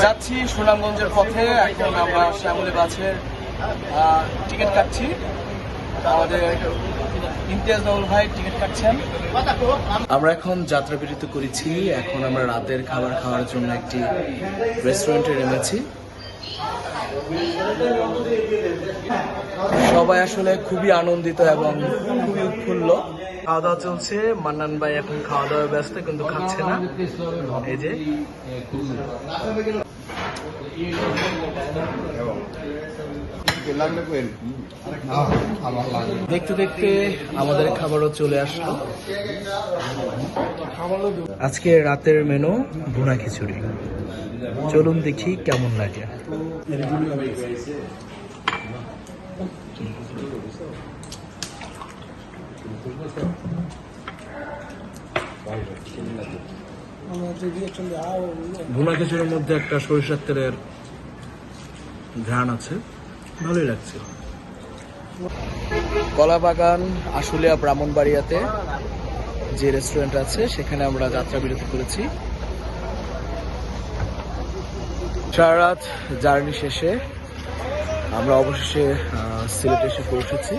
যাচ্ছি সুনামগঞ্জের পথে। এখন আমরা শ্যামলী বাসের টিকিট কাটছি। আমাদের ইমতিয়াজ বাবুল ভাই টিকিট কাটছেন। আমরা এখন যাত্রা বিরতি করেছি। এখন আমরা রাতের খাবার খাওয়ার জন্য একটি রেস্টুরেন্টে নেমেছি। সবাই আসলে খুবই আনন্দিত এবং খুবই উৎফুল্ল। খাওয়া দাওয়া চলছে। মান্নান ভাই এখন খাওয়া দাওয়া ব্যস্ত, কিন্তু খাচ্ছে না। এই যে দেখতে দেখতে আমাদের খাবারও চলে আসলো। আজকে রাতের মেনু ভুনা খিচুড়ি। চলুন দেখি কেমন লাগে। ভুনা খিচুড়ির মধ্যে একটা সরিষার তেলের ঘ্রাণ আছে, ভালোই লাগছে। কলাবাগান আশুলিয়া ব্রাহ্মণবাড়িয়াতে যে রেস্টুরেন্ট আছে সেখানে আমরা যাত্রা বিরতি করেছি। সারা রাত জার্নি শেষে আমরা অবশেষে সিলেটে এসে পৌঁছেছি।